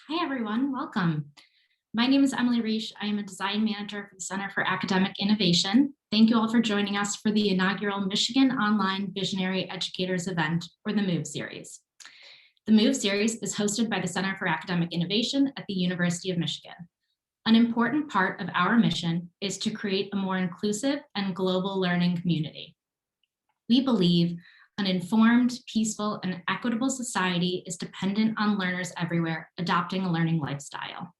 Hi, everyone. Welcome. My name is Emily Reish. I am a design manager for the Center for Academic Innovation. Thank you all for joining us for the inaugural Michigan Online Visionary Educators event, or the MOVE series. The MOVE series is hosted by the Center for Academic Innovation at the University of Michigan. An important part of our mission is to create a more inclusive and global learning community. We believe an informed, peaceful, and equitable society is dependent on learners everywhere adopting a learning lifestyle.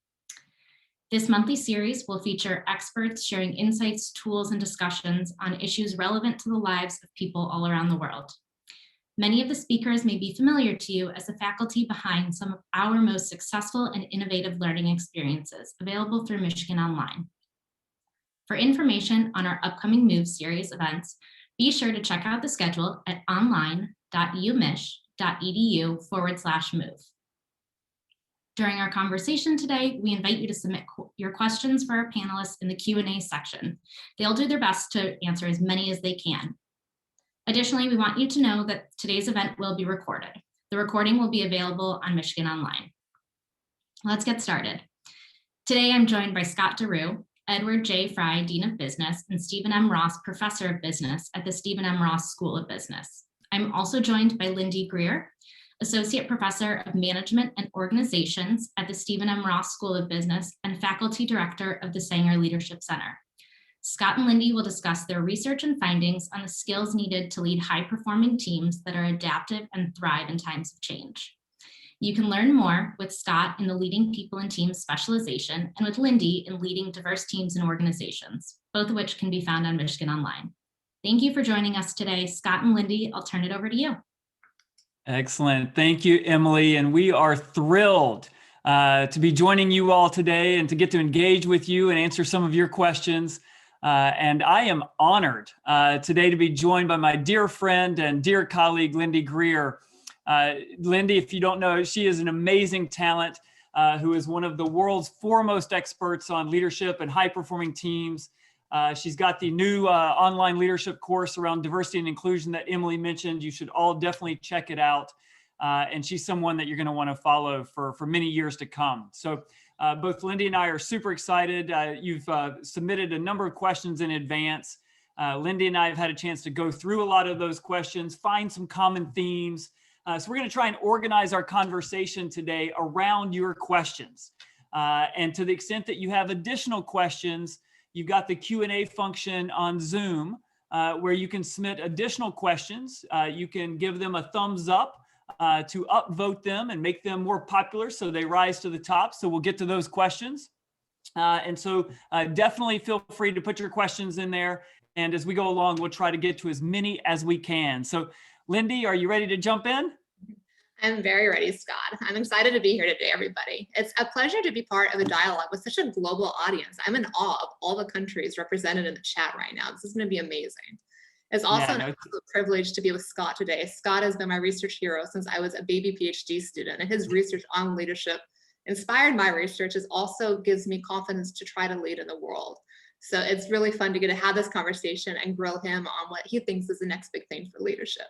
This monthly series will feature experts sharing insights, tools, and discussions on issues relevant to the lives of people all around the world. Many of the speakers may be familiar to you as the faculty behind some of our most successful and innovative learning experiences available through Michigan Online. For information on our upcoming MOVE series events, be sure to check out the schedule at online.umich.edu/move. During our conversation today, we invite you to submit your questions for our panelists in the Q&A section. They'll do their best to answer as many as they can. Additionally, we want you to know that today's event will be recorded. The recording will be available on Michigan Online. Let's get started. Today, I'm joined by Scott DeRue, Edward J. Frey, Dean of Business, and Stephen M. Ross, Professor of Business at the Stephen M. Ross School of Business. I'm also joined by Lindy Greer, Associate Professor of Management and Organizations at the Stephen M. Ross School of Business and Faculty Director of the Sanger Leadership Center. Scott and Lindy will discuss their research and findings on the skills needed to lead high-performing teams that are adaptive and thrive in times of change. You can learn more with Scott in the Leading People and Teams specialization and with Lindy in Leading Diverse Teams and Organizations, both of which can be found on Michigan Online. Thank you for joining us today. Scott and Lindy, I'll turn it over to you. Excellent. Thank you, Emily. And we are thrilled to be joining you all today and to get to engage with you and answer some of your questions. And I am honored today to be joined by my dear friend and dear colleague, Lindy Greer. Lindy, if you don't know, she is an amazing talent who is one of the world's foremost experts on leadership and high-performing teams. She's got the new online leadership course around diversity and inclusion that Emily mentioned. You should all definitely check it out. And she's someone that you're going to want to follow for many years to come. So both Lindy and I are super excited. You've submitted a number of questions in advance. Lindy and I have had a chance to go through a lot of those questions, find some common themes. So we're going to try and organize our conversation today around your questions. And to the extent that you have additional questions, you've got the Q&A function on Zoom where you can submit additional questions. You can give them a thumbs up to upvote them and make them more popular so they rise to the top. So we'll get to those questions. And so definitely feel free to put your questions in there. And as we go along, we'll try to get to as many as we can. So Lindy, are you ready to jump in? I'm very ready, Scott. I'm excited to be here today, everybody. It's a pleasure to be part of a dialogue with such a global audience. I'm in awe of all the countries represented in the chat right now. This is going to be amazing. It's also an absolute privilege to be with Scott today. Scott has been my research hero since I was a baby PhD student, and his research on leadership inspired my research. It also gives me confidence to try to lead in the world. So it's really fun to get to have this conversation and grill him on what he thinks is the next big thing for leadership.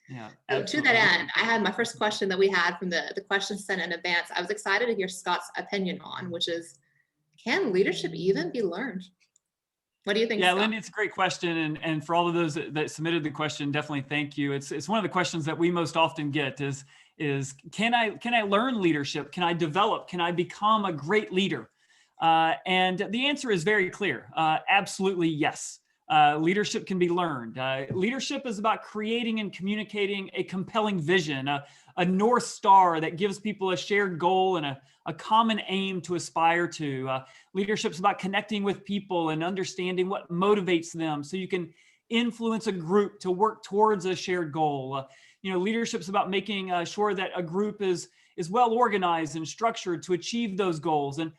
Yeah. So to that end, I had my first question that we had from the questions sent in advance. I was excited to hear Scott's opinion on, which is, can leadership even be learned? What do you think, Yeah, Scott? Lindy, it's a great question. And for all of those that submitted the question, definitely thank you. It's one of the questions that we most often get is can I learn leadership? Can I develop? Can I become a great leader? And the answer is very clear. Absolutely, yes. Leadership can be learned. Leadership is about creating and communicating a compelling vision, a North Star that gives people a shared goal and a common aim to aspire to. Leadership is about connecting with people and understanding what motivates them so you can influence a group to work towards a shared goal. Leadership is about making sure that a group is well organized and structured to achieve those goals. And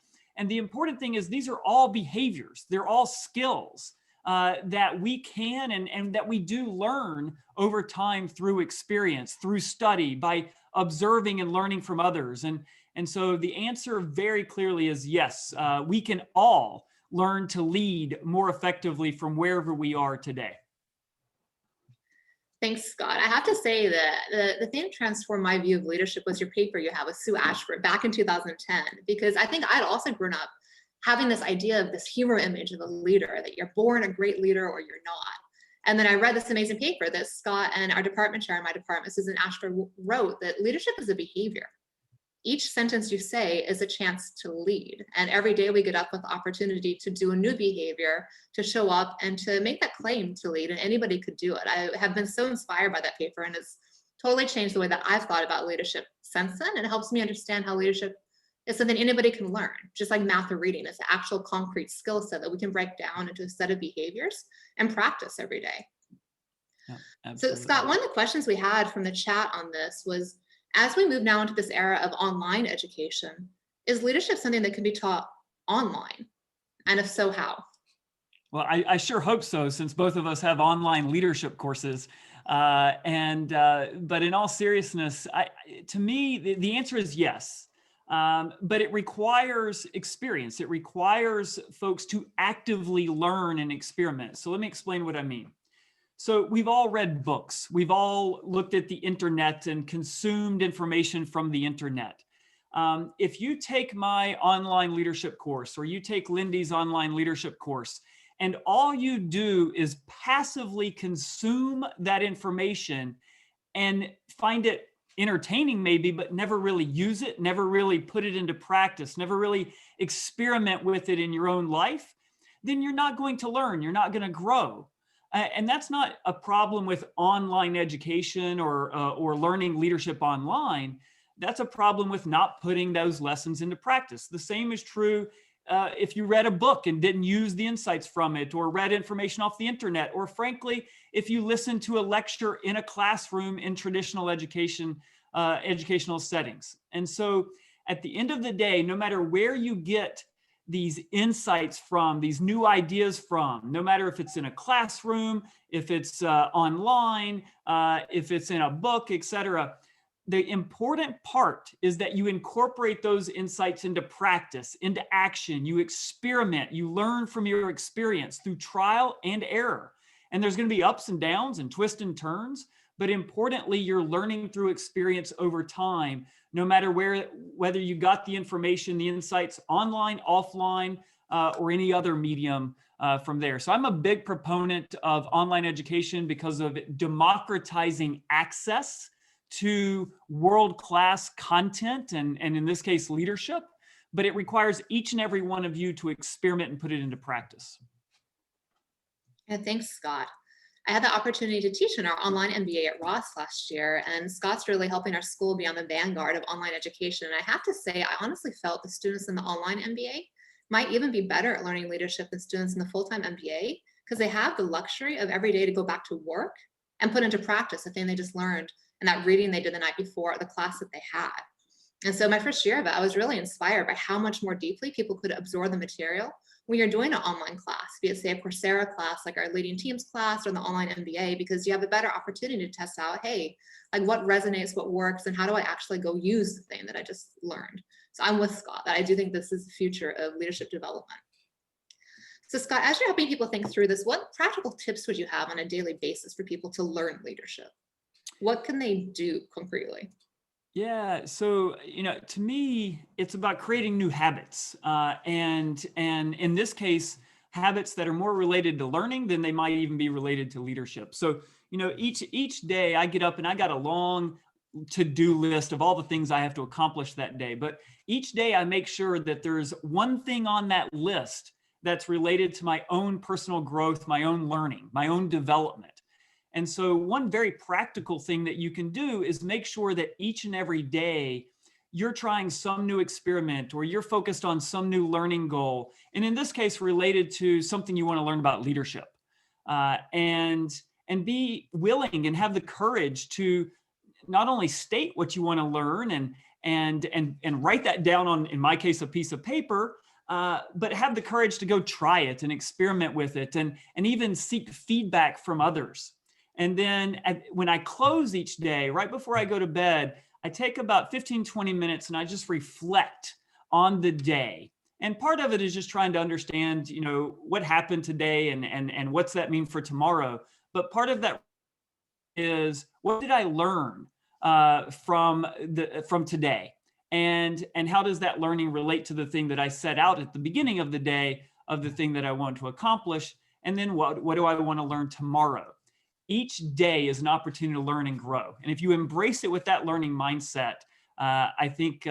the important thing is these are all behaviors. They're all skills that we can and that we do learn over time through experience, through study, by observing and learning from others. And so the answer very clearly is yes, we can all learn to lead more effectively from wherever we are today. Thanks, Scott. I have to say that the thing that transformed my view of leadership was your paper you have with Sue Ashford back in 2010, because I think I'd also grown up having this idea of this hero image of a leader, that you're born a great leader or you're not. And then I read this amazing paper that Scott and our department chair in my department, Susan Ashford, wrote, that leadership is a behavior. Each sentence you say is a chance to lead. And every day we get up with the opportunity to do a new behavior, to show up and to make that claim to lead, and anybody could do it. I have been so inspired by that paper, and it's totally changed the way that I've thought about leadership since then. And it helps me understand how leadership is something anybody can learn, just like math or reading. It's an actual concrete skill set that we can break down into a set of behaviors and practice every day. Yeah, so Scott, one of the questions we had from the chat on this was, as we move now into this era of online education, is leadership something that can be taught online? And if so, how? Well, I sure hope so, since both of us have online leadership courses. But in all seriousness, to me, the answer is yes. But it requires experience. It requires folks to actively learn and experiment. So let me explain what I mean. So we've all read books. We've all looked at the internet and consumed information from the internet. If you take my online leadership course, or you take Lindy's online leadership course, and all you do is passively consume that information and find it entertaining maybe, but never really use it, never really put it into practice, never really experiment with it in your own life, then you're not going to learn, you're not going to grow. And that's not a problem with online education or learning leadership online. That's a problem with not putting those lessons into practice. The same is true if you read a book and didn't use the insights from it, or read information off the internet, or frankly, if you listen to a lecture in a classroom in traditional educational settings. And so at the end of the day, no matter where you get these insights from, these new ideas from, no matter if it's in a classroom, if it's online, if it's in a book, etc., the important part is that you incorporate those insights into practice, into action. You experiment, you learn from your experience through trial and error. And there's going to be ups and downs and twists and turns, but importantly, you're learning through experience over time, no matter whether you got the information, the insights online, offline, or any other medium from there. So I'm a big proponent of online education because of democratizing access to world-class content and in this case, leadership, but it requires each and every one of you to experiment and put it into practice. Yeah, thanks, Scott. I had the opportunity to teach in our online MBA at Ross last year, and Scott's really helping our school be on the vanguard of online education. And I have to say, I honestly felt the students in the online MBA might even be better at learning leadership than students in the full-time MBA, because they have the luxury of every day to go back to work and put into practice the thing they just learned and that reading they did the night before, or the class that they had. And so my first year of it, I was really inspired by how much more deeply people could absorb the material when you're doing an online class, be it say a Coursera class, like our leading teams class, or the online MBA, because you have a better opportunity to test out, hey, like what resonates, what works, and how do I actually go use the thing that I just learned? So I'm with Scott, that I do think this is the future of leadership development. So Scott, as you're helping people think through this, what practical tips would you have on a daily basis for people to learn leadership? What can they do concretely? Yeah, so to me, it's about creating new habits, and in this case, habits that are more related to learning than they might even be related to leadership. So each day I get up and I got a long to-do list of all the things I have to accomplish that day. But each day I make sure that there's one thing on that list that's related to my own personal growth, my own learning, my own development. And so one very practical thing that you can do is make sure that each and every day you're trying some new experiment, or you're focused on some new learning goal. And in this case, related to something you want to learn about leadership, and be willing and have the courage to not only state what you want to learn and write that down on, in my case, a piece of paper, but have the courage to go try it and experiment with it, and even seek feedback from others. And then when I close each day, right before I go to bed, I take about 15, 20 minutes and I just reflect on the day. And part of it is just trying to understand, what happened today and what's that mean for tomorrow. But part of that is, what did I learn from today? And how does that learning relate to the thing that I set out at the beginning of the day of the thing that I want to accomplish? And then what do I want to learn tomorrow? Each day is an opportunity to learn and grow. And if you embrace it with that learning mindset, I think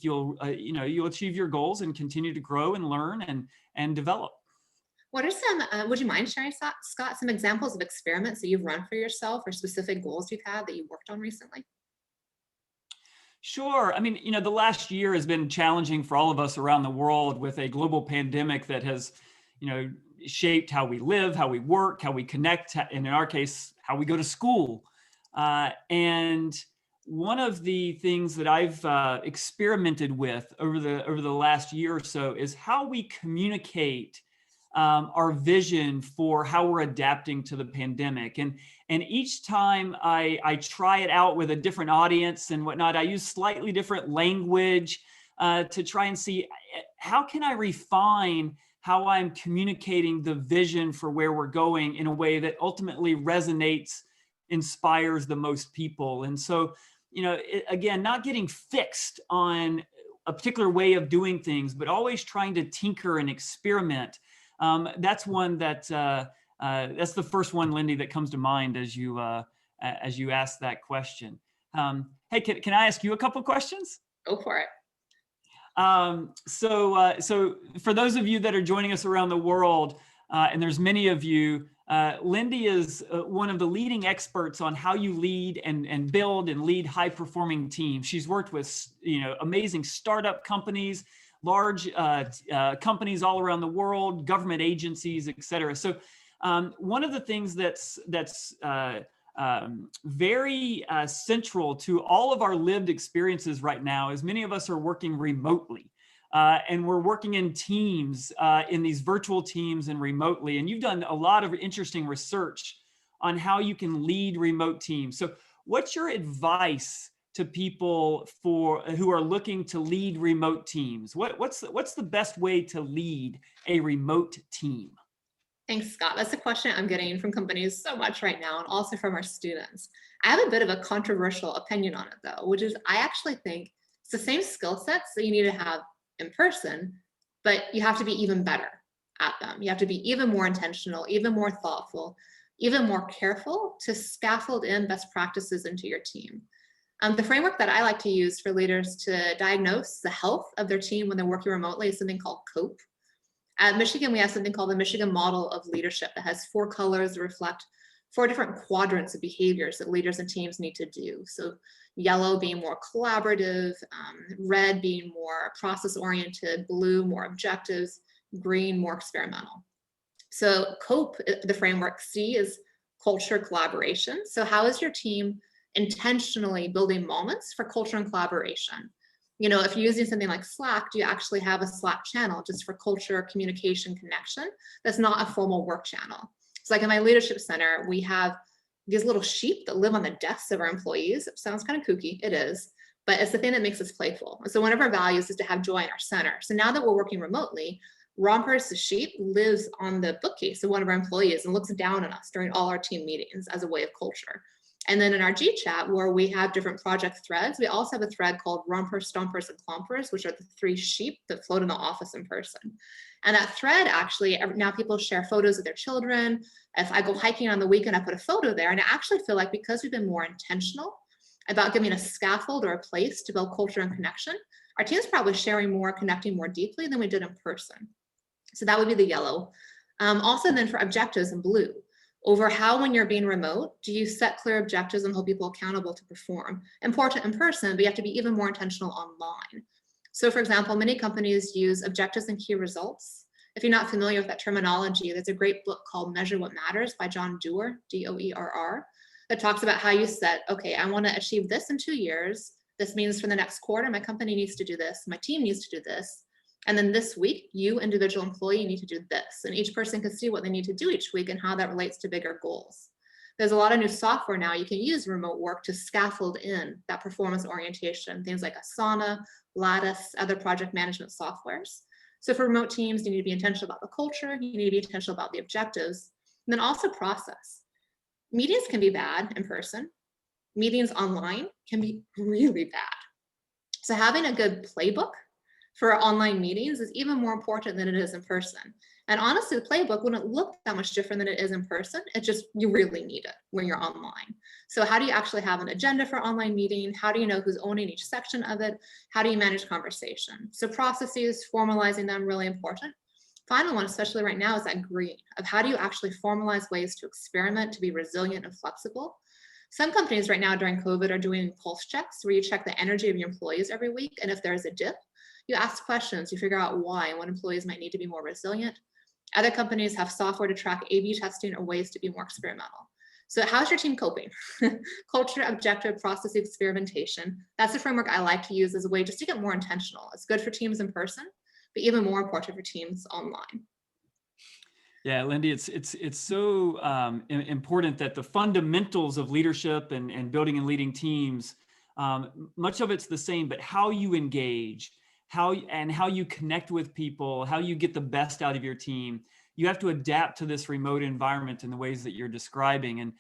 you'll you'll achieve your goals and continue to grow and learn and develop. What are some, would you mind sharing, Scott, some examples of experiments that you've run for yourself or specific goals you've had that you worked on recently? Sure. I mean, the last year has been challenging for all of us around the world with a global pandemic that has, shaped how we live, how we work, how we connect, and in our case, how we go to school. And one of the things that I've experimented with over the last year or so is how we communicate our vision for how we're adapting to the pandemic. And each time I try it out with a different audience and whatnot, I use slightly different language to try and see how can I refine how I'm communicating the vision for where we're going in a way that ultimately resonates, inspires the most people. And so, again, not getting fixed on a particular way of doing things, but always trying to tinker and experiment. That's one that's the first one, Lindy, that comes to mind as you ask that question. Hey, can I ask you a couple of questions? Go for it. So for those of you that are joining us around the world, and there's many of you, Lindy is one of the leading experts on how you lead and build and lead high-performing teams. She's worked with amazing startup companies, large companies all around the world, government agencies, et cetera. So one of the things that's very central to all of our lived experiences right now is many of us are working remotely. And we're working in teams, in these virtual teams and remotely. And you've done a lot of interesting research on how you can lead remote teams. So what's your advice to people who are looking to lead remote teams? What's the best way to lead a remote team? Thanks, Scott. That's a question I'm getting from companies so much right now, and also from our students. I have a bit of a controversial opinion on it, though, which is I actually think it's the same skill sets that you need to have in person, but you have to be even better at them. You have to be even more intentional, even more thoughtful, even more careful to scaffold in best practices into your team. The framework that I like to use for leaders to diagnose the health of their team when they're working remotely is something called COPE. At Michigan, we have something called the Michigan Model of Leadership that has 4 colors that reflect 4 different quadrants of behaviors that leaders and teams need to do. So yellow being more collaborative, red being more process-oriented, blue more objectives, green more experimental. So COPE, the framework, C is culture collaboration. So how is your team intentionally building moments for culture and collaboration? If you're using something like Slack, do you actually have a Slack channel just for culture, communication, connection? That's not a formal work channel. It's like in my leadership center, we have these little sheep that live on the desks of our employees. It sounds kind of kooky, it is, but it's the thing that makes us playful. So one of our values is to have joy in our center. So now that we're working remotely, Rompers the sheep lives on the bookcase of one of our employees and looks down on us during all our team meetings as a way of culture. And then in our G chat, where we have different project threads, we also have a thread called Rompers, Stompers, and Clompers, which are the 3 sheep that float in the office in person. And that thread actually, now people share photos of their children. If I go hiking on the weekend, I put a photo there. And I actually feel like because we've been more intentional about giving a scaffold or a place to build culture and connection, our team's probably sharing more, connecting more deeply than we did in person. So that would be the yellow. Also then for objectives in blue. Over how, when you're being remote, do you set clear objectives and hold people accountable to perform? Important in person, but you have to be even more intentional online. So for example, many companies use objectives and key results. If you're not familiar with that terminology, there's a great book called Measure What Matters by John Doerr, D-O-E-R-R, that talks about how you set, okay, I want to achieve this in 2 years. This means for the next quarter, my company needs to do this. My team needs to do this. And then this week, you, individual employee, need to do this. And each person can see what they need to do each week and how that relates to bigger goals. There's a lot of new software now you can use remote work to scaffold in that performance orientation, things like Asana, Lattice, other project management softwares. So for remote teams, you need to be intentional about the culture, you need to be intentional about the objectives, and then also process. Meetings can be bad in person. Meetings online can be really bad. So having a good playbook for online meetings is even more important than it is in person. And honestly, the playbook wouldn't look that much different than it is in person. It just, you really need it when you're online. So how do you actually have an agenda for online meeting? How do you know who's owning each section of it? How do you manage conversation? So processes, formalizing them, really important. Final one, especially right now, is that green of how do you actually formalize ways to experiment, to be resilient and flexible. Some companies right now during COVID are doing pulse checks where you check the energy of your employees every week. And if there's a dip, you ask questions, you figure out why and what employees might need to be more resilient. Other companies have software to track A/B testing or ways to be more experimental. So how's your team coping? Culture, objective, process, experimentation. That's the framework I like to use as a way just to get more intentional. It's good for teams in person, but even more important for teams online. Yeah, Lindy, it's so important that the fundamentals of leadership and building and leading teams, much of it's the same, but how you engage, how you connect with people, how you get the best out of your team, you have to adapt to this remote environment in the ways that you're describing. And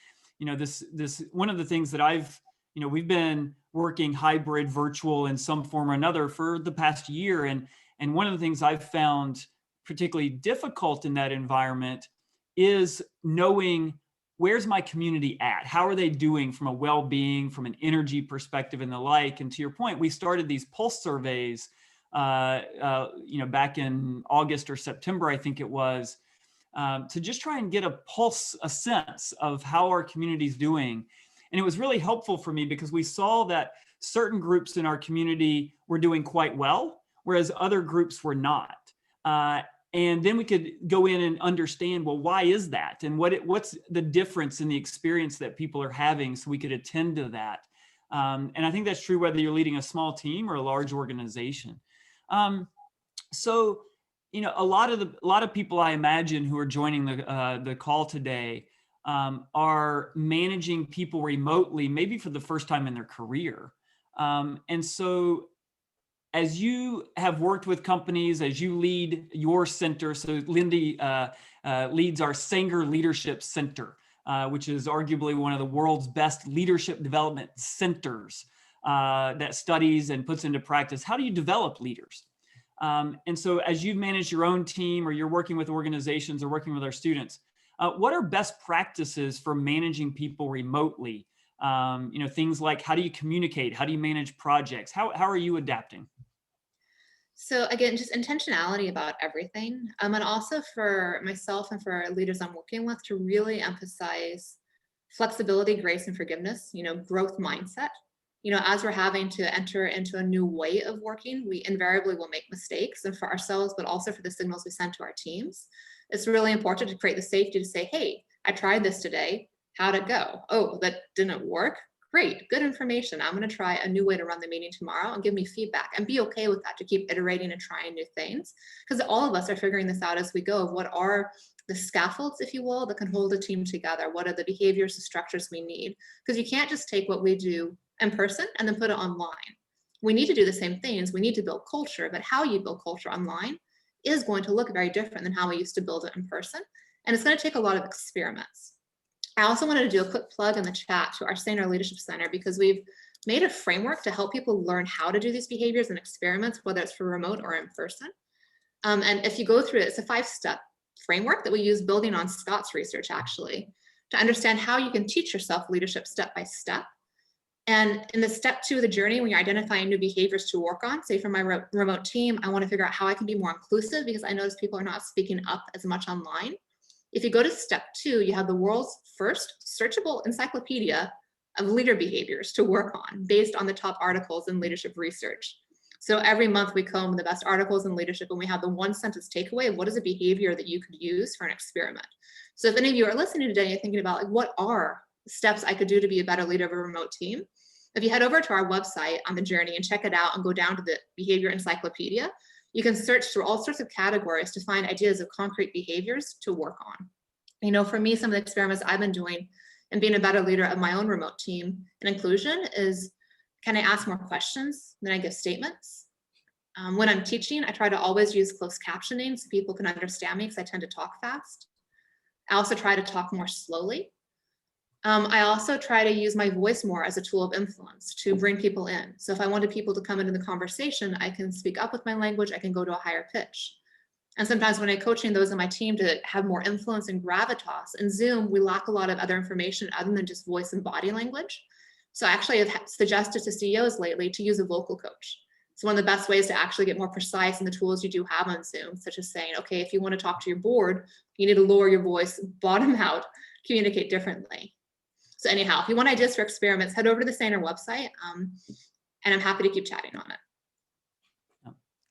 this one of the things that we've been working hybrid, virtual in some form or another for the past year, and one of the things I've found particularly difficult in that environment is knowing where's my community at? How are they doing from a well-being, from an energy perspective and the like? And to your point, we started these pulse surveys, back in August or September, I think it was, to just try and get a sense of how our community's doing. And it was really helpful for me because we saw that certain groups in our community were doing quite well, whereas other groups were not. And then we could go in and understand, well, why is that? And what's the difference in the experience that people are having so we could attend to that. And I think that's true whether you're leading a small team or a large organization. So, a lot of people I imagine who are joining the call today are managing people remotely, maybe for the first time in their career. And so as you have worked with companies, as you lead your center, so Lindy leads our Sanger Leadership Center, which is arguably one of the world's best leadership development centers that studies and puts into practice how do you develop leaders. And so as you've managed your own team or you're working with organizations or working with our students, what are best practices for managing people remotely? Things like how do you communicate? How do you manage projects? How are you adapting? So again, just intentionality about everything. And also for myself and for leaders I'm working with to really emphasize flexibility, grace, and forgiveness, growth mindset. As we're having to enter into a new way of working, we invariably will make mistakes, and for ourselves, but also for the signals we send to our teams. It's really important to create the safety to say, hey, I tried this today. How'd it go? Oh, that didn't work. Great, good information. I'm going to try a new way to run the meeting tomorrow and give me feedback and be okay with that, to keep iterating and trying new things. Because all of us are figuring this out as we go of what are the scaffolds, if you will, that can hold a team together. What are the behaviors, the structures we need? Because you can't just take what we do in person and then put it online. We need to do the same things. We need to build culture, but how you build culture online is going to look very different than how we used to build it in person. And it's going to take a lot of experiments. I also wanted to do a quick plug in the chat to our Sanger Leadership Center because we've made a framework to help people learn how to do these behaviors and experiments, whether it's for remote or in person. And if you go through it, it's a 5-step framework that we use building on Scott's research, actually, to understand how you can teach yourself leadership step by step. And in the step 2 of the journey, when you're identifying new behaviors to work on, say for my remote team, I want to figure out how I can be more inclusive because I notice people are not speaking up as much online. If you go to step 2, you have the world's first searchable encyclopedia of leader behaviors to work on based on the top articles in leadership research. So every month we comb the best articles in leadership and we have the 1-sentence takeaway of what is a behavior that you could use for an experiment. So if any of you are listening today and thinking about what are steps I could do to be a better leader of a remote team, if you head over to our website on the journey and check it out and go down to the behavior encyclopedia, you can search through all sorts of categories to find ideas of concrete behaviors to work on. For me, some of the experiments I've been doing and being a better leader of my own remote team and inclusion is, can I ask more questions than I give statements? When I'm teaching, I try to always use closed captioning so people can understand me because I tend to talk fast. I also try to talk more slowly. I also try to use my voice more as a tool of influence to bring people in. So if I wanted people to come into the conversation, I can speak up with my language, I can go to a higher pitch. And sometimes when I'm coaching those in my team to have more influence and gravitas, in Zoom, we lack a lot of other information other than just voice and body language. So actually I've suggested to CEOs lately to use a vocal coach. It's one of the best ways to actually get more precise in the tools you do have on Zoom, such as saying, okay, if you want to talk to your board, you need to lower your voice, bottom out, communicate differently. So anyhow, if you want ideas for experiments, head over to the Saner website, and I'm happy to keep chatting on it.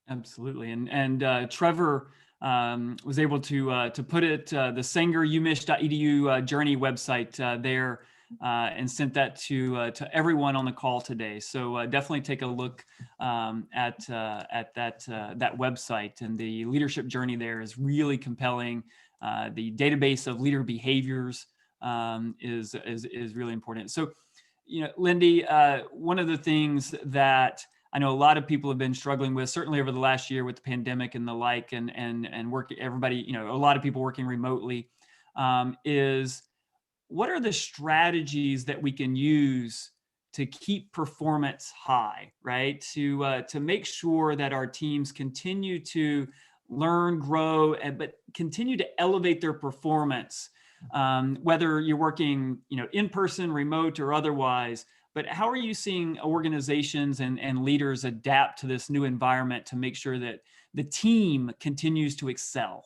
Absolutely. And Trevor was able to put it, the sangerumish.edu journey website there, and sent that to everyone on the call today. So definitely take a look at that website, and the leadership journey there is really compelling. The database of leader behaviors is really important. So, Lindy, one of the things that I know a lot of people have been struggling with, certainly over the last year with the pandemic and the like, and work, everybody, a lot of people working remotely, is what are the strategies that we can use to keep performance high, right? To make sure that our teams continue to learn, grow, but continue to elevate their performance, whether you're working, in person, remote, or otherwise. But how are you seeing organizations and leaders adapt to this new environment to make sure that the team continues to excel?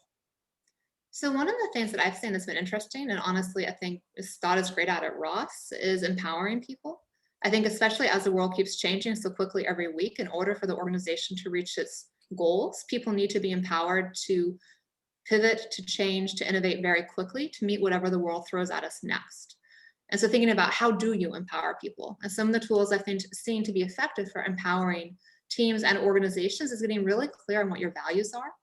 So one of the things that I've seen that's been interesting, and honestly, I think Scott is great at Ross, is empowering people. I think especially as the world keeps changing so quickly every week, in order for the organization to reach its goals, people need to be empowered to pivot, to change, to innovate very quickly to meet whatever the world throws at us next. And so thinking about how do you empower people? And some of the tools I've seen to be effective for empowering teams and organizations is getting really clear on what your values are.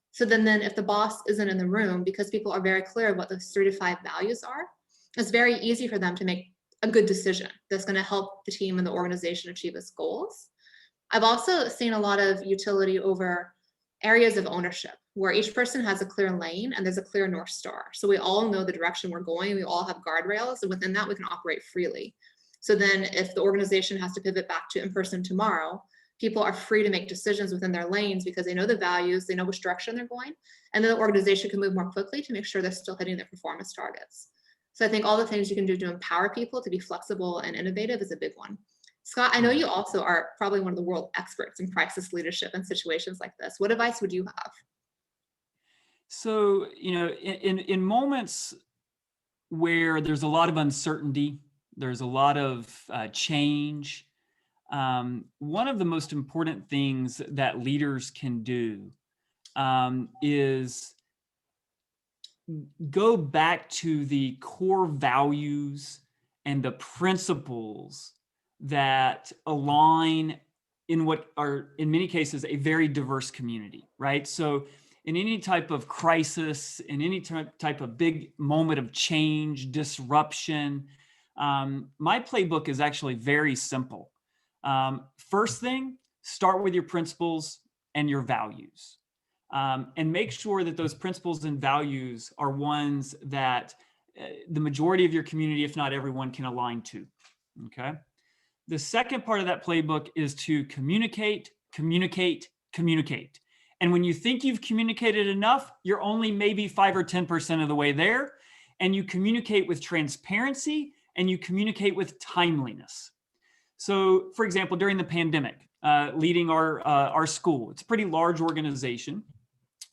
So then if the boss isn't in the room, because people are very clear what those 3 to 5 values are, it's very easy for them to make a good decision that's going to help the team and the organization achieve its goals. I've also seen a lot of utility over areas of ownership where each person has a clear lane and there's a clear North Star. So we all know the direction we're going. We all have guardrails, and within that we can operate freely. So then if the organization has to pivot back to in-person tomorrow, people are free to make decisions within their lanes because they know the values, they know which direction they're going, and then the organization can move more quickly to make sure they're still hitting their performance targets. So I think all the things you can do to empower people to be flexible and innovative is a big one. Scott, I know you also are probably one of the world experts in crisis leadership in situations like this. What advice would you have? So, in moments where there's a lot of uncertainty, there's a lot of change, one of the most important things that leaders can do is go back to the core values and the principles that align in what are, in many cases, a very diverse community, right? So in any type of crisis, in any type of big moment of change, disruption, my playbook is actually very simple. First thing, start with your principles and your values. And make sure that those principles and values are ones that the majority of your community, if not everyone, can align to, okay? The second part of that playbook is to communicate, communicate, communicate. And when you think you've communicated enough, you're only maybe 5 or 10% of the way there. And you communicate with transparency and you communicate with timeliness. So for example, during the pandemic, leading our school, it's a pretty large organization.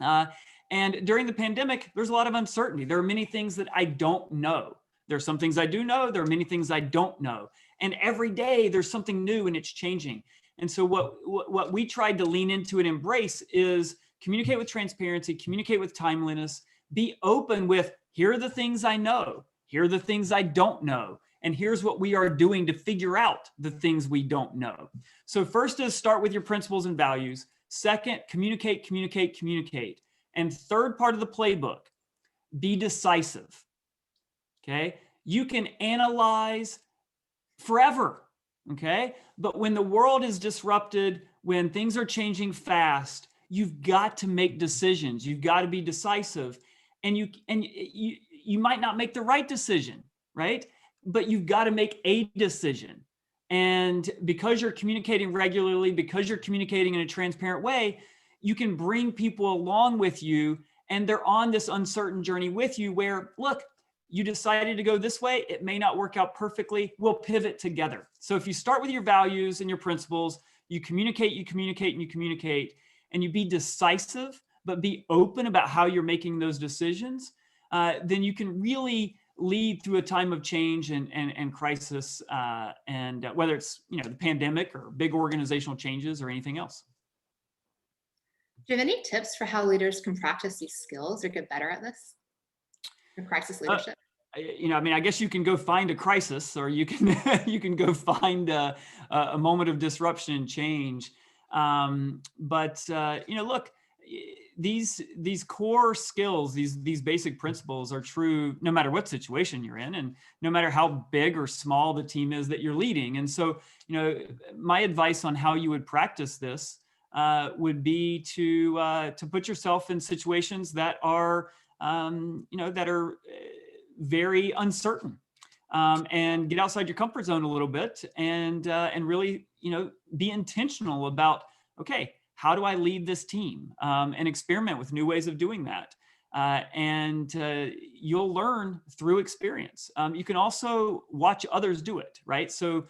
And during the pandemic, there's a lot of uncertainty. There are many things that I don't know. There are some things I do know. There are many things I don't know. And every day there's something new and it's changing. And so what we tried to lean into and embrace is communicate with transparency, communicate with timeliness, be open with, here are the things I know, here are the things I don't know, and here's what we are doing to figure out the things we don't know. So first is start with your principles and values. Second, communicate, communicate, communicate. And third part of the playbook, be decisive, okay? You can analyze forever, okay? But when the world is disrupted, when things are changing fast, you've got to make decisions. You've got to be decisive, and you might not make the right decision, right? but you've got to make a decision. And because you're communicating regularly, because you're communicating in a transparent way, you can bring people along with you, and they're on this uncertain journey with you where, look, you decided to go this way. It may not work out perfectly. We'll pivot together. So if you start with your values and your principles, you communicate, and you be decisive, but be open about how you're making those decisions, then you can really lead through a time of change and crisis, and whether it's the pandemic or big organizational changes or anything else. Do you have any tips for how leaders can practice these skills or get better at this? In crisis leadership? I guess you can go find a crisis, or you can you can go find a moment of disruption and change. Look, these core skills, these basic principles are true no matter what situation you're in, and no matter how big or small the team is that you're leading. And so, my advice on how you would practice this would be to put yourself in situations that are very uncertain, and get outside your comfort zone a little bit, and really be intentional about, okay, how do I lead this team, and experiment with new ways of doing that, and you'll learn through experience. You can also watch others do it, right? So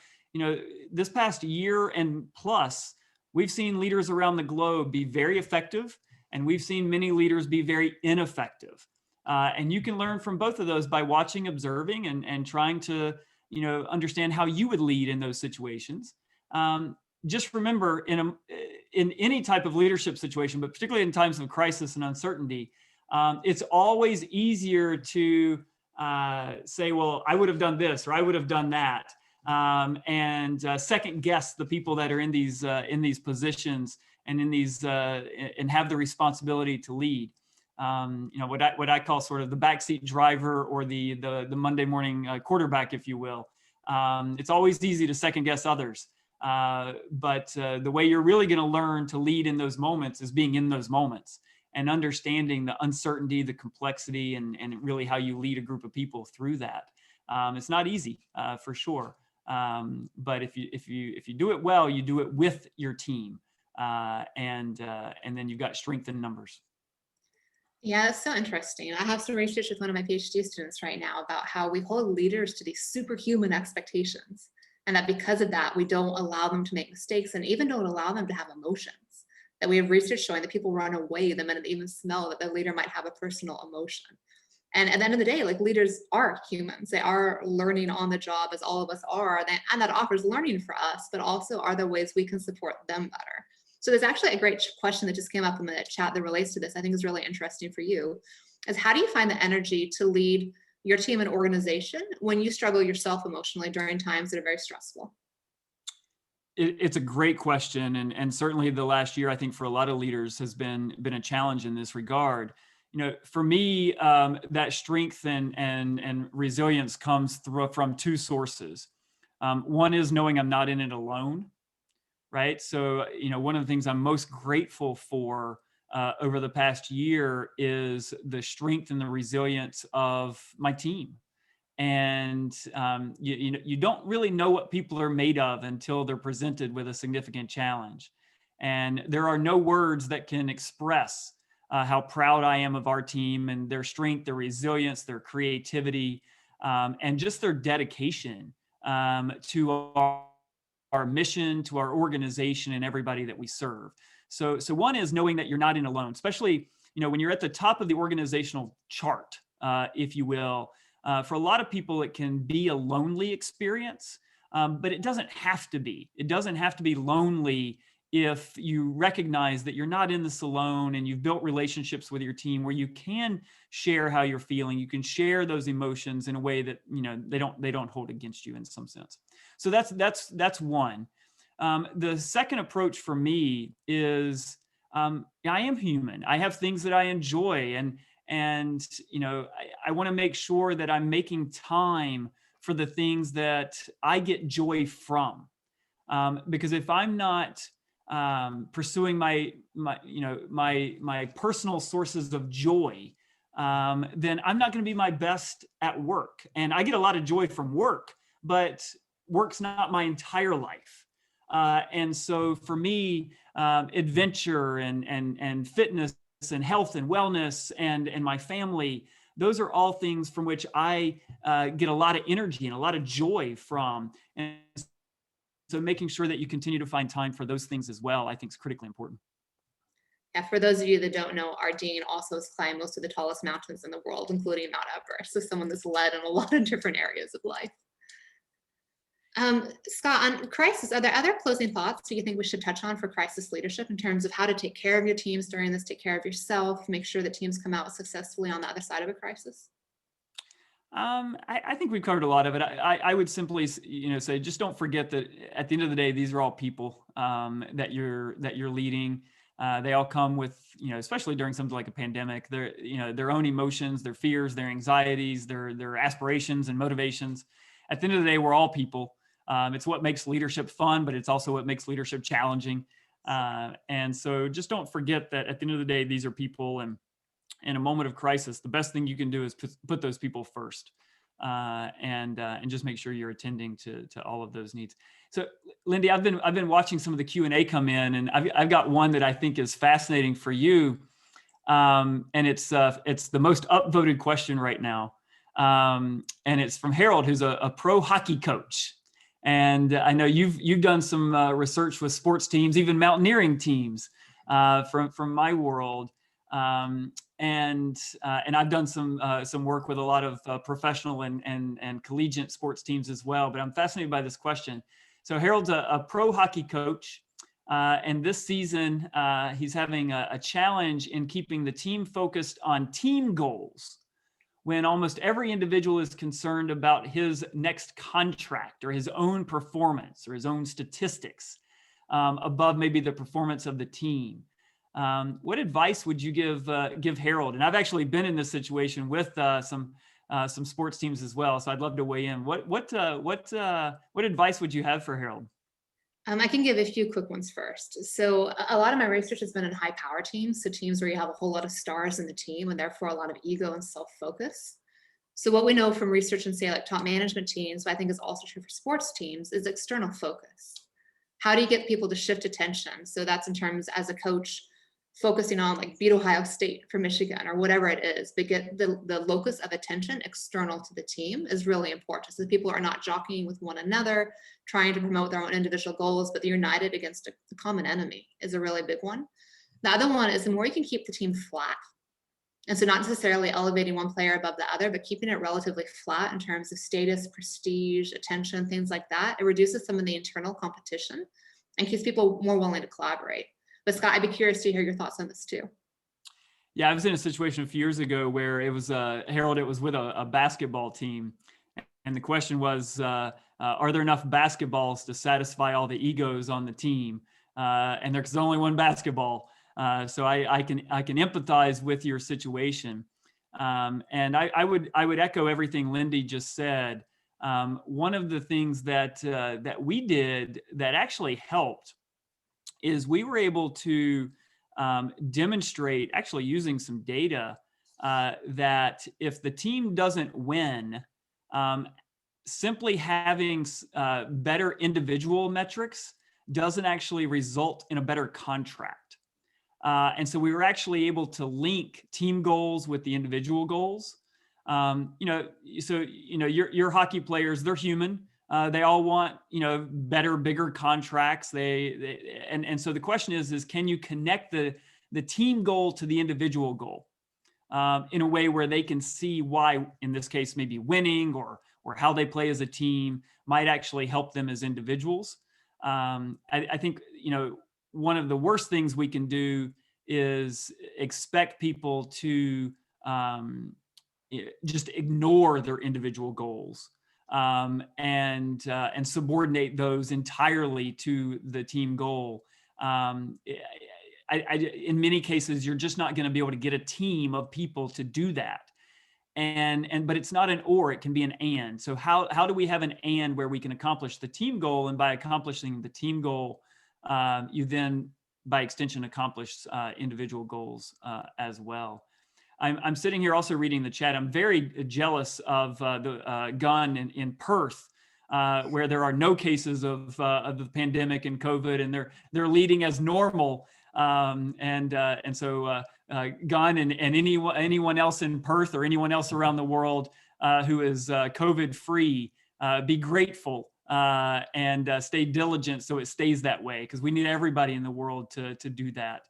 this past year and plus, we've seen leaders around the globe be very effective, and we've seen many leaders be very ineffective. And you can learn from both of those by watching, observing, and trying to, understand how you would lead in those situations. Just remember, in any type of leadership situation, but particularly in times of crisis and uncertainty, it's always easier to say, well, I would have done this, or I would have done that, and second guess the people that are in these positions and in these and have the responsibility to lead. What I call sort of the backseat driver, or the Monday morning quarterback, if you will. It's always easy to second guess others, but the way you're really going to learn to lead in those moments is being in those moments and understanding the uncertainty, the complexity, and really how you lead a group of people through that. It's not easy, for sure, but if you do it well, you do it with your team, and then you've got strength in numbers. Yeah, it's so interesting. I have some research with one of my PhD students right now about how we hold leaders to these superhuman expectations, and that because of that, we don't allow them to make mistakes, and even don't allow them to have emotions. That we have research showing that people run away the minute they even smell that the leader might have a personal emotion. And at the end of the day, like, leaders are humans. They are learning on the job, as all of us are, and that offers learning for us, but also are there ways we can support them better. So there's actually a great question that just came up in the chat that relates to this. I think is really interesting for you, is how do you find the energy to lead your team and organization when you struggle yourself emotionally during times that are very stressful? It's a great question, and certainly the last year, I think, for a lot of leaders has been a challenge in this regard. For me, that strength and resilience comes from two sources. One is knowing I'm not in it alone. Right. So, one of the things I'm most grateful for over the past year is the strength and the resilience of my team. And you don't really know what people are made of until they're presented with a significant challenge. And there are no words that can express how proud I am of our team and their strength, their resilience, their creativity, and just their dedication to our mission, to our organization, and everybody that we serve. So one is knowing that you're not in alone, especially, when you're at the top of the organizational chart, if you will. For a lot of people, it can be a lonely experience, but it doesn't have to be. It doesn't have to be lonely if you recognize that you're not in this alone, and you've built relationships with your team where you can share how you're feeling. You can share those emotions in a way that they don't hold against you in some sense. So that's one. The second approach for me is I am human. I have things that I enjoy, and I want to make sure that I'm making time for the things that I get joy from, because if I'm not pursuing my personal sources of joy, then I'm not going to be my best at work. And I get a lot of joy from work, but work's not my entire life. And so for me, adventure and fitness and health and wellness and my family, those are all things from which I get a lot of energy and a lot of joy from. And so making sure that you continue to find time for those things as well, I think is critically important. Yeah, for those of you that don't know, our dean also has climbed most of the tallest mountains in the world, including Mount Everest. So someone that's led in a lot of different areas of life. Scott, on crisis, are there other closing thoughts do you think we should touch on for crisis leadership in terms of how to take care of your teams during this, take care of yourself, make sure that teams come out successfully on the other side of a crisis? I think we've covered a lot of it. I would simply, say, just don't forget that at the end of the day, these are all people that you're leading. They all come with, especially during something like a pandemic, their own emotions, their fears, their anxieties, their aspirations and motivations. At the end of the day, we're all people. It's what makes leadership fun, but it's also what makes leadership challenging. And so just don't forget that at the end of the day, these are people, and in a moment of crisis, the best thing you can do is put those people first, and just make sure you're attending to all of those needs. So, Lindy, I've been watching some of the Q&A come in, and I've got one that I think is fascinating for you, and it's the most upvoted question right now, and it's from Harold, who's a pro hockey coach. And I know you've done some research with sports teams, even mountaineering teams, from my world, and I've done some work with a lot of professional and collegiate sports teams as well. But I'm fascinated by this question. So Harold's a pro hockey coach, and this season he's having a challenge in keeping the team focused on team goals, when almost every individual is concerned about his next contract or his own performance or his own statistics above maybe the performance of the team. What advice would you give Harold? And I've actually been in this situation with some sports teams as well, so I'd love to weigh in. What advice would you have for Harold? I can give a few quick ones first. So a lot of my research has been in high power teams, so teams where you have a whole lot of stars in the team and therefore a lot of ego and self-focus. So what we know from research in, say, like top management teams, but I think is also true for sports teams, is external focus. How do you get people to shift attention? So that's in terms as a coach, focusing on like beat Ohio State for Michigan or whatever it is, but get the locus of attention external to the team is really important. So people are not jockeying with one another, trying to promote their own individual goals, but they're united against a common enemy is a really big one. The other one is the more you can keep the team flat. And so not necessarily elevating one player above the other, but keeping it relatively flat in terms of status, prestige, attention, things like that. It reduces some of the internal competition and keeps people more willing to collaborate. But Scott, I'd be curious to hear your thoughts on this too. Yeah, I was in a situation a few years ago where it was Harold. It was with a basketball team, and the question was, are there enough basketballs to satisfy all the egos on the team? And there's only one basketball, so I can empathize with your situation, and I would echo everything Lindy just said. One of the things that we did that actually helped is we were able to demonstrate, actually using some data, that if the team doesn't win, simply having better individual metrics doesn't actually result in a better contract. And so we were actually able to link team goals with the individual goals. Your hockey players, they're human. They all want, better, bigger contracts. And so the question is can you connect the team goal to the individual goal in a way where they can see why, in this case, maybe winning or how they play as a team might actually help them as individuals. I think, one of the worst things we can do is expect people to just ignore their individual goals. And subordinate those entirely to the team goal. In many cases, you're just not going to be able to get a team of people to do that. But it's not an or, it can be an and. So how do we have an and where we can accomplish the team goal? And by accomplishing the team goal, you then, by extension, accomplish individual goals as well. I'm sitting here also reading the chat. I'm very jealous of the gun in Perth, where there are no cases of the pandemic and COVID, and they're leading as normal. And so Gun and anyone else in Perth or anyone else around the world who is COVID free, be grateful and stay diligent so it stays that way, because we need everybody in the world to do that.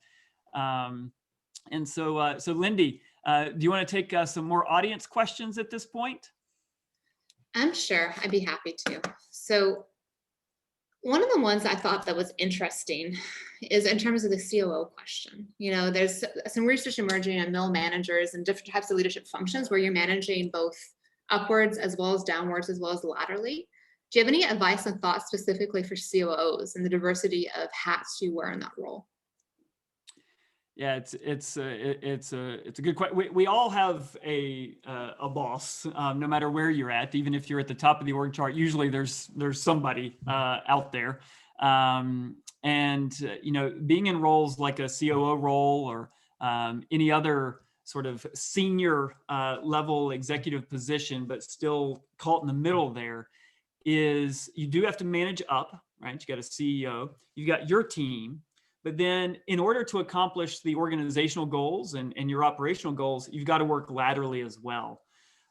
And so Lindy, do you want to take some more audience questions at this point? I'm sure, I'd be happy to. So one of the ones I thought that was interesting is in terms of the COO question. You know, there's some research emerging on middle managers and different types of leadership functions where you're managing both upwards as well as downwards as well as laterally. Do you have any advice and thoughts specifically for COOs and the diversity of hats you wear in that role? Yeah, it's a good question. We all have a boss, no matter where you're at. Even if you're at the top of the org chart, usually there's somebody out there. And you know, being in roles like a COO role or any other sort of senior level executive position, but still caught in the middle there, is you do have to manage up, right? You got a CEO, you got your team. But then in order to accomplish the organizational goals and your operational goals, you've got to work laterally as well.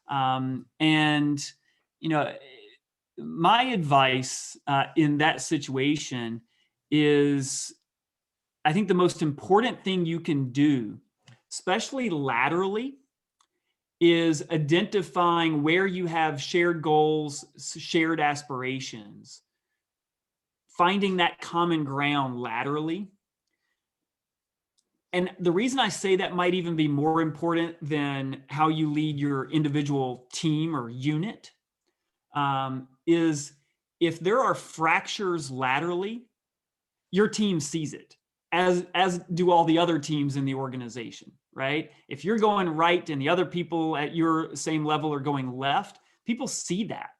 And, you know, my advice in that situation is, I think the most important thing you can do, especially laterally, is identifying where you have shared goals, shared aspirations, finding that common ground laterally. And the reason I say that might even be more important than how you lead your individual team or unit is if there are fractures laterally, your team sees it, as do all the other teams in the organization, right? If you're going right and the other people at your same level are going left, people see that.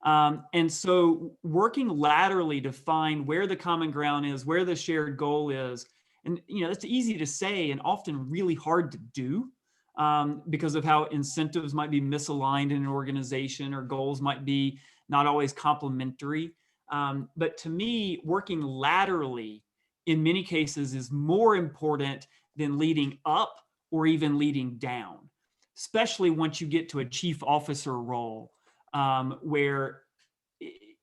And so working laterally to find where the common ground is, where the shared goal is, and you know, that's easy to say and often really hard to do because of how incentives might be misaligned in an organization or goals might be not always complementary. But to me, working laterally in many cases is more important than leading up or even leading down, especially once you get to a chief officer role where,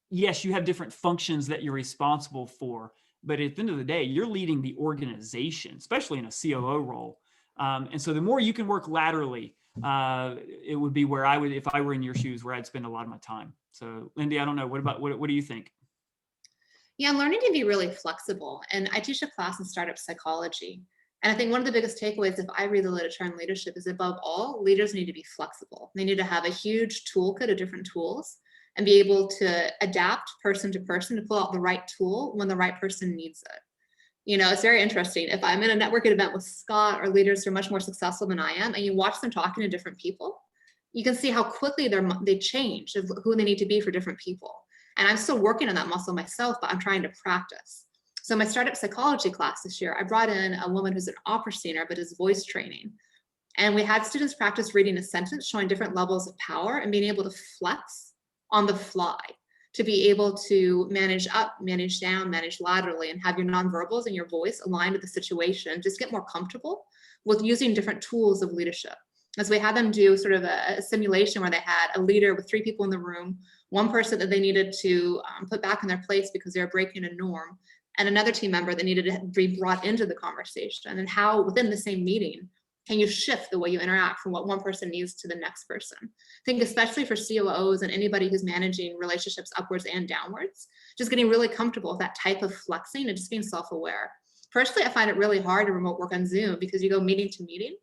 yes, you have different functions that you're responsible for, but at the end of the day, you're leading the organization, especially in a COO role. And so the more you can work laterally, it would be where I would, if I were in your shoes, where I'd spend a lot of my time. So Lindy, I don't know, what do you think? Yeah, I'm learning to be really flexible. And I teach a class in startup psychology. And I think one of the biggest takeaways, if I read the literature on leadership, is above all, leaders need to be flexible. They need to have a huge toolkit of different tools and be able to adapt person to person to pull out the right tool when the right person needs it. You know, it's very interesting. If I'm in a networking event with Scott or leaders who are much more successful than I am, and you watch them talking to different people, you can see how quickly they change of who they need to be for different people. And I'm still working on that muscle myself, but I'm trying to practice. So my startup psychology class this year, I brought in a woman who's an opera singer, but is voice training. And we had students practice reading a sentence, showing different levels of power and being able to flex on the fly, to be able to manage up, manage down, manage laterally, and have your nonverbals and your voice aligned with the situation. Just get more comfortable with using different tools of leadership. As we had them do sort of a simulation where they had a leader with 3 people in the room, one person that they needed to put back in their place because they were breaking a norm, and another team member that needed to be brought into the conversation, and how within the same meeting, can you shift the way you interact from what one person needs to the next person? I think especially for COOs and anybody who's managing relationships upwards and downwards, just getting really comfortable with that type of flexing and just being self-aware. Personally, I find it really hard to remote work on Zoom because you go meeting to meeting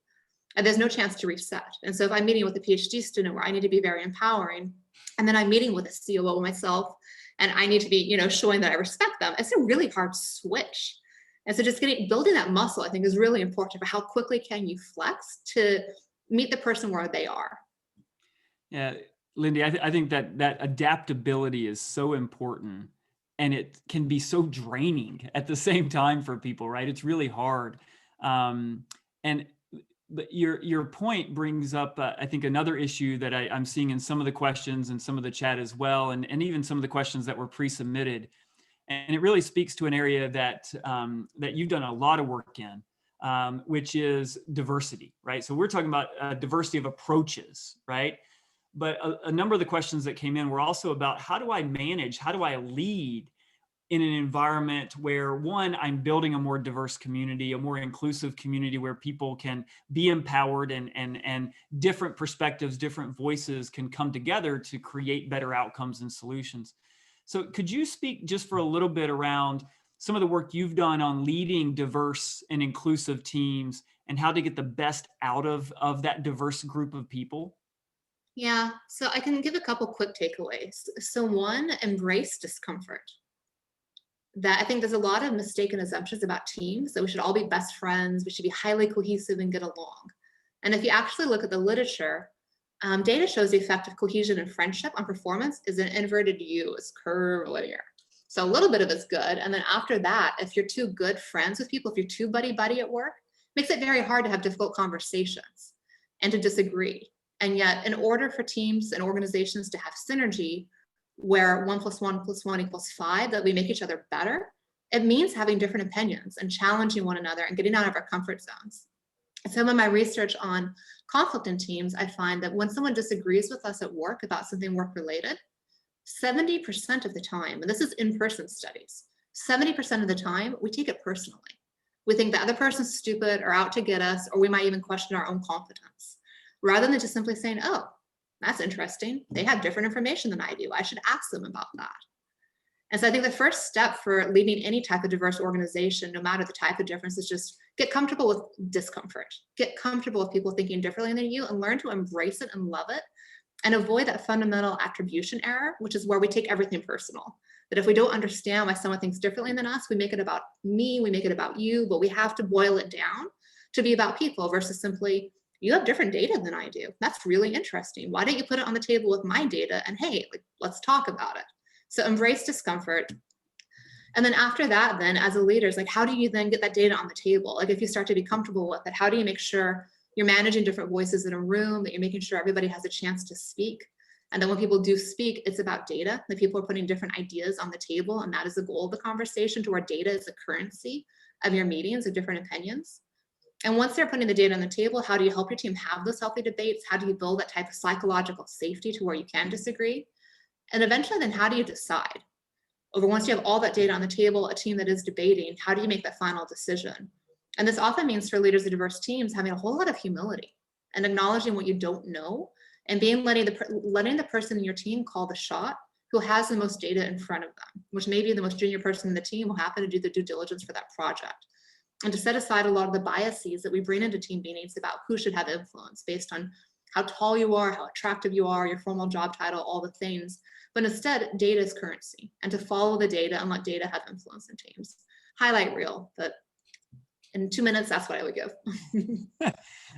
and there's no chance to reset. And so if I'm meeting with a PhD student where I need to be very empowering, and then I'm meeting with a COO myself and I need to be, you know, showing that I respect them, it's a really hard switch. And so just building that muscle, I think, is really important for how quickly can you flex to meet the person where they are. Yeah, Lindy, I think that adaptability is so important, and it can be so draining at the same time for people, right? It's really hard. And But your point brings up, I think, another issue that I'm seeing in some of the questions and some of the chat as well, and even some of the questions that were pre-submitted. And it really speaks to an area that that you've done a lot of work in, which is diversity, right? So we're talking about diversity of approaches, right? But a number of the questions that came in were also about how do I manage, how do I lead in an environment where, one, I'm building a more diverse community, a more inclusive community where people can be empowered and different perspectives, different voices can come together to create better outcomes and solutions. So could you speak just for a little bit around some of the work you've done on leading diverse and inclusive teams and how to get the best out of that diverse group of people? Yeah, so I can give a couple quick takeaways. So one, embrace discomfort. That I think there's a lot of mistaken assumptions about teams, that we should all be best friends, we should be highly cohesive and get along. And if you actually look at the literature, data shows the effect of cohesion and friendship on performance is an inverted U, it's curvilinear. So a little bit of it's good. And then after that, if you're too good friends with people, if you're too buddy-buddy at work, it makes it very hard to have difficult conversations and to disagree. And yet, in order for teams and organizations to have synergy, where 1 + 1 + 1 = 5, that we make each other better, it means having different opinions and challenging one another and getting out of our comfort zones. Some of my research on conflict in teams, I find that when someone disagrees with us at work about something work related, 70% of the time, and this is in-person studies, 70% of the time, we take it personally. We think the other person's stupid or out to get us, or we might even question our own competence, rather than just simply saying, oh, that's interesting. They have different information than I do. I should ask them about that. And so I think the first step for leading any type of diverse organization, no matter the type of difference, is just get comfortable with discomfort. Get comfortable with people thinking differently than you and learn to embrace it and love it and avoid that fundamental attribution error, which is where we take everything personal. That if we don't understand why someone thinks differently than us, we make it about me, we make it about you, but we have to boil it down to be about people versus simply, you have different data than I do. That's really interesting. Why don't you put it on the table with my data and hey, let's talk about it. So embrace discomfort. And then after that, then as a leader, it's like, how do you then get that data on the table? Like if you start to be comfortable with it, how do you make sure you're managing different voices in a room, that you're making sure everybody has a chance to speak? And then when people do speak, it's about data, that people are putting different ideas on the table. And that is the goal of the conversation, to where data is the currency of your meetings, of different opinions. And once they're putting the data on the table, how do you help your team have those healthy debates? How do you build that type of psychological safety to where you can disagree? And eventually, then how do you decide? Once you have all that data on the table, a team that is debating, how do you make that final decision? And this often means for leaders of diverse teams having a whole lot of humility and acknowledging what you don't know and letting the person in your team call the shot who has the most data in front of them, which may be the most junior person in the team who happen to do the due diligence for that project. And to set aside a lot of the biases that we bring into team meetings about who should have influence based on how tall you are, how attractive you are, your formal job title, all the things. But instead, data is currency, and to follow the data and let data have influence in teams. Highlight reel, but in 2 minutes, that's what I would give.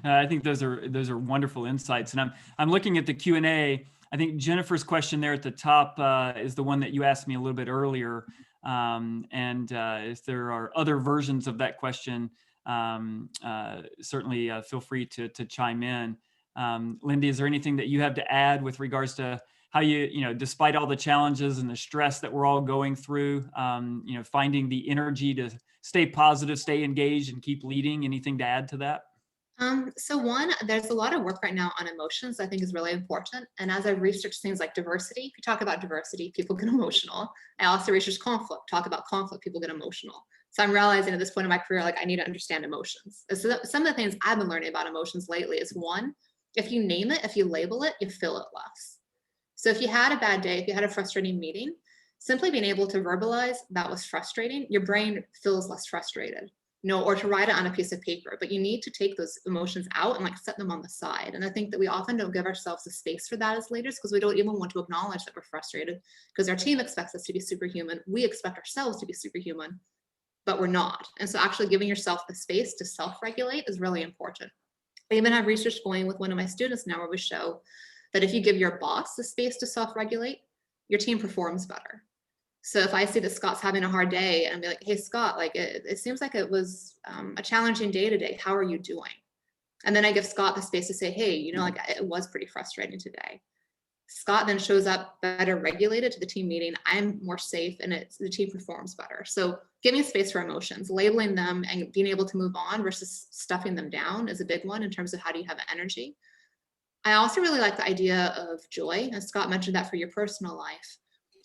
I think those are wonderful insights. And I'm looking at the Q&A. I think Jennifer's question there at the top is the one that you asked me a little bit earlier. And if there are other versions of that question, certainly feel free to chime in. Lindy, is there anything that you have to add with regards to how despite all the challenges and the stress that we're all going through, finding the energy to stay positive, stay engaged, and keep leading? Anything to add to that? So one, there's a lot of work right now on emotions I think is really important. And as I research things like diversity, if you talk about diversity, people get emotional. I also research conflict, talk about conflict, people get emotional. So I'm realizing at this point in my career, like I need to understand emotions. So some of the things I've been learning about emotions lately is one, if you name it, if you label it, you feel it less. So if you had a bad day, if you had a frustrating meeting, simply being able to verbalize that was frustrating, your brain feels less frustrated. Or to write it on a piece of paper, but you need to take those emotions out and set them on the side. And I think that we often don't give ourselves the space for that as leaders because we don't even want to acknowledge that we're frustrated because our team expects us to be superhuman. We expect ourselves to be superhuman, but we're not. And so actually giving yourself the space to self-regulate is really important. I even have research going with one of my students now where we show that if you give your boss the space to self-regulate, your team performs better. So if I see that Scott's having a hard day and I'm like, hey, Scott, it seems like it was a challenging day today. How are you doing? And then I give Scott the space to say, hey, like it was pretty frustrating today. Scott then shows up better regulated to the team meeting. I'm more safe and the team performs better. So giving space for emotions, labeling them and being able to move on versus stuffing them down is a big one in terms of how do you have energy. I also really like the idea of joy, and Scott mentioned that for your personal life.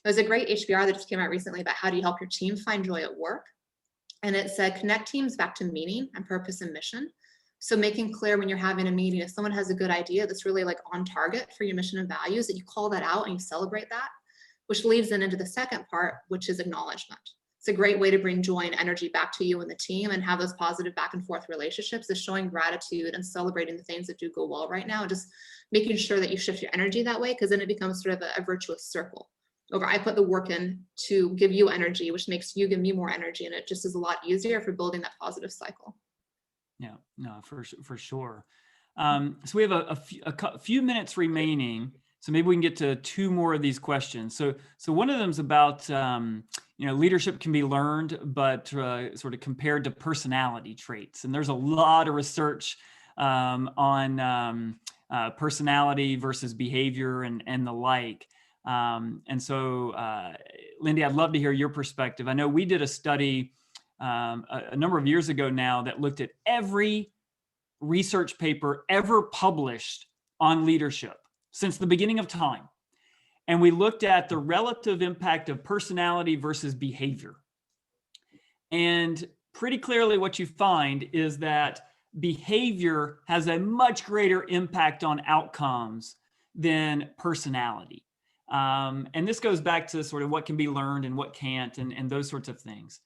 There's a great HBR that just came out recently about how do you help your team find joy at work. And it said, connect teams back to meaning and purpose and mission. So making clear when you're having a meeting, if someone has a good idea that's really like on target for your mission and values, that you call that out and you celebrate that, which leads then into the second part, which is acknowledgement. It's a great way to bring joy and energy back to you and the team and have those positive back and forth relationships, is showing gratitude and celebrating the things that do go well right now, just making sure that you shift your energy that way, because then it becomes sort of a virtuous circle. Over, I put the work in to give you energy, which makes you give me more energy, and it just is a lot easier for building that positive cycle. Yeah, no, for sure. So we have a few minutes remaining, so maybe we can get to two more of these questions. So one of them is about leadership can be learned, but sort of compared to personality traits. And there's a lot of research on personality versus behavior and the like. And so, Lindy, I'd love to hear your perspective. I know we did a study a number of years ago now that looked at every research paper ever published on leadership since the beginning of time. And we looked at the relative impact of personality versus behavior. And pretty clearly what you find is that behavior has a much greater impact on outcomes than personality. And this goes back to sort of what can be learned and what can't, and those sorts of things.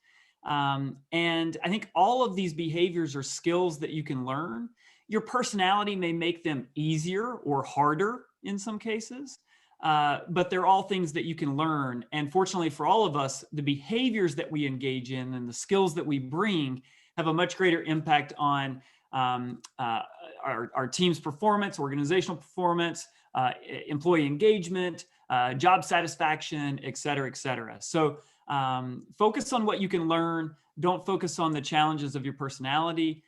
And I think all of these behaviors are skills that you can learn. Your personality may make them easier or harder in some cases, but they're all things that you can learn. And fortunately for all of us, the behaviors that we engage in and the skills that we bring have a much greater impact on our team's performance, organizational performance, employee engagement, job satisfaction, et cetera, et cetera. So focus on what you can learn. Don't focus on the challenges of your personality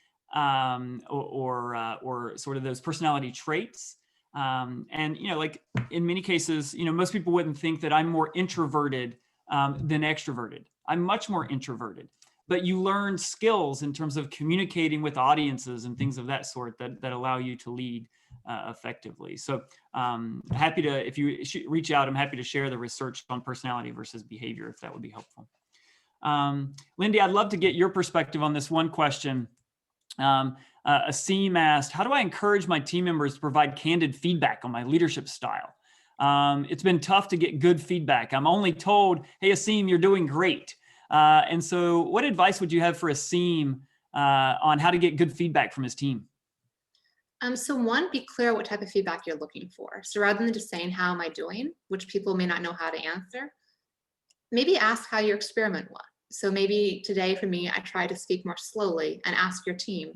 or sort of those personality traits. And, like in many cases, most people wouldn't think that I'm more introverted than extroverted. I'm much more introverted. But you learn skills in terms of communicating with audiences and things of that sort that allow you to lead effectively. So happy to, if you reach out, I'm happy to share the research on personality versus behavior, if that would be helpful. Lindy, I'd love to get your perspective on this one question. Asim asked, how do I encourage my team members to provide candid feedback on my leadership style? It's been tough to get good feedback. I'm only told, hey, Asim, you're doing great. And so what advice would you have for Asim on how to get good feedback from his team? So one, be clear what type of feedback you're looking for. So rather than just saying, how am I doing, which people may not know how to answer, maybe ask how your experiment went. So maybe today for me, I try to speak more slowly and ask your team,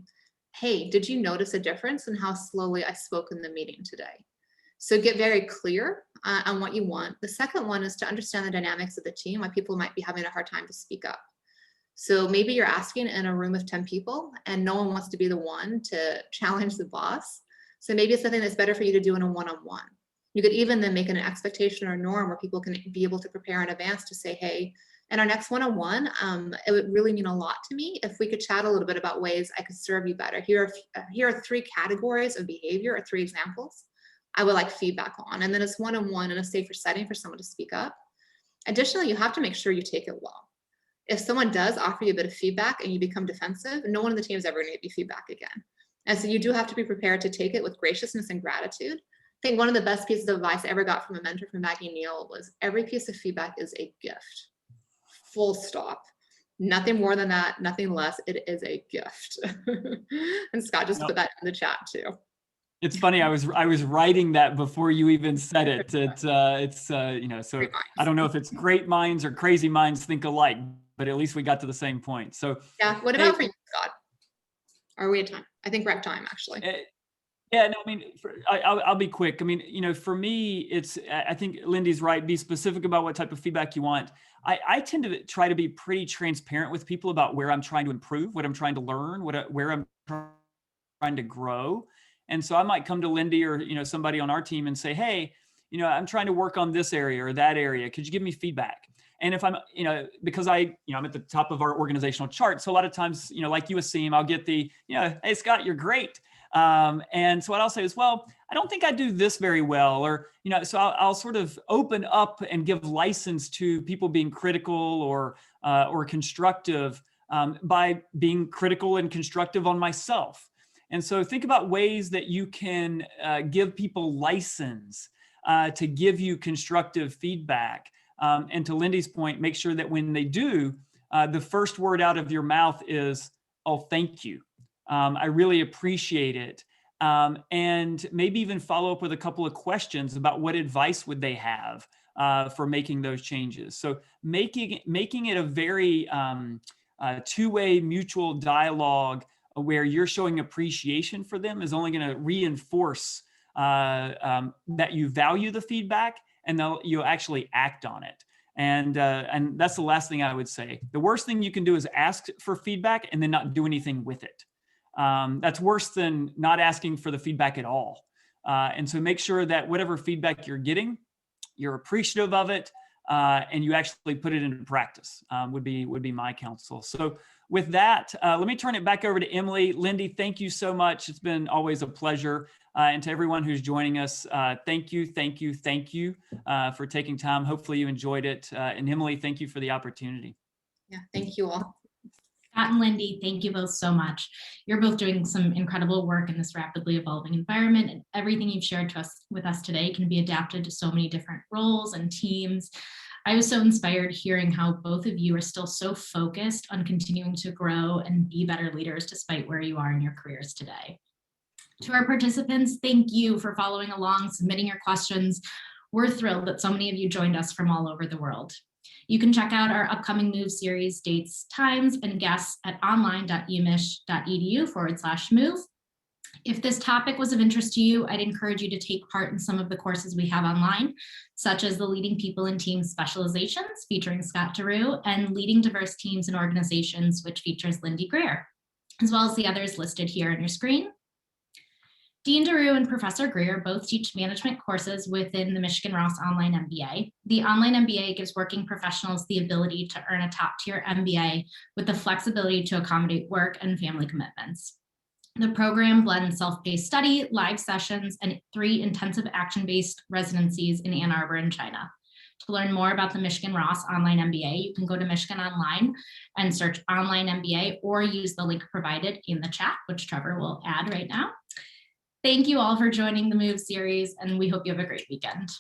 hey, did you notice a difference in how slowly I spoke in the meeting today? So get very clear on what you want. The second one is to understand the dynamics of the team, why people might be having a hard time to speak up. So maybe you're asking in a room of 10 people and no one wants to be the one to challenge the boss. So maybe it's something that's better for you to do in a one-on-one. You could even then make it an expectation or a norm where people can be able to prepare in advance to say, hey, in our next one-on-one, it would really mean a lot to me if we could chat a little bit about ways I could serve you better. Here are 3 categories of behavior, or 3 examples I would like feedback on. And then it's one-on-one in a safer setting for someone to speak up. Additionally, you have to make sure you take it well. If someone does offer you a bit of feedback and you become defensive, no one on the team is ever going to give you feedback again. And so you do have to be prepared to take it with graciousness and gratitude. I think one of the best pieces of advice I ever got from a mentor, from Maggie Neal, was every piece of feedback is a gift. Full stop. Nothing more than that, nothing less. It is a gift. And Scott just put that in the chat too. It's funny. I was writing that before you even said it. So I don't know if it's great minds or crazy minds think alike, but at least we got to the same point. So yeah. What about for you, Scott? Are we at time? I think we're at time, actually. Yeah, no, I mean, I'll be quick. I mean, for me, I think Lindy's right. Be specific about what type of feedback you want. I tend to try to be pretty transparent with people about where I'm trying to improve, what I'm trying to learn, where I'm trying trying to grow. And so I might come to Lindy or, somebody on our team and say, hey, I'm trying to work on this area or that area. Could you give me feedback? And if I'm, because I'm at the top of our organizational chart. So a lot of times, like you, Asim, I'll get the, hey, Scott, you're great. And so what I'll say is, well, I don't think I do this very well, or, so I'll sort of open up and give license to people being critical or constructive by being critical and constructive on myself. And so think about ways that you can give people license to give you constructive feedback. And to Lindy's point, make sure that when they do, the first word out of your mouth is, oh, thank you. I really appreciate it. And maybe even follow up with a couple of questions about what advice would they have for making those changes. So making it a very two-way mutual dialogue where you're showing appreciation for them is only going to reinforce that you value the feedback and you'll actually act on it. And that's the last thing I would say. The worst thing you can do is ask for feedback and then not do anything with it. That's worse than not asking for the feedback at all. And so make sure that whatever feedback you're getting, you're appreciative of it, and you actually put it into practice, would be my counsel. So with that, let me turn it back over to Emily. Lindy, thank you so much. It's been always a pleasure. And to everyone who's joining us, thank you for taking time. Hopefully you enjoyed it. And Emily, thank you for the opportunity. Yeah, thank you all. Scott and Lindy, thank you both so much. You're both doing some incredible work in this rapidly evolving environment, and everything you've shared with us today can be adapted to so many different roles and teams. I was so inspired hearing how both of you are still so focused on continuing to grow and be better leaders despite where you are in your careers today. To our participants, thank you for following along, submitting your questions. We're thrilled that so many of you joined us from all over the world. You can check out our upcoming MOVE series dates, times, and guests at online.umich.edu/move. If this topic was of interest to you, I'd encourage you to take part in some of the courses we have online, such as the Leading People and Teams Specializations featuring Scott DeRue and Leading Diverse Teams and Organizations, which features Lindy Greer, as well as the others listed here on your screen. Dean DeRue and Professor Greer both teach management courses within the Michigan Ross Online MBA. The online MBA gives working professionals the ability to earn a top-tier MBA with the flexibility to accommodate work and family commitments. The program blends self-paced study, live sessions, and 3 intensive action-based residencies in Ann Arbor and China. To learn more about the Michigan Ross Online MBA, you can go to Michigan Online and search Online MBA or use the link provided in the chat, which Trevor will add right now. Thank you all for joining the MOVE series, and we hope you have a great weekend.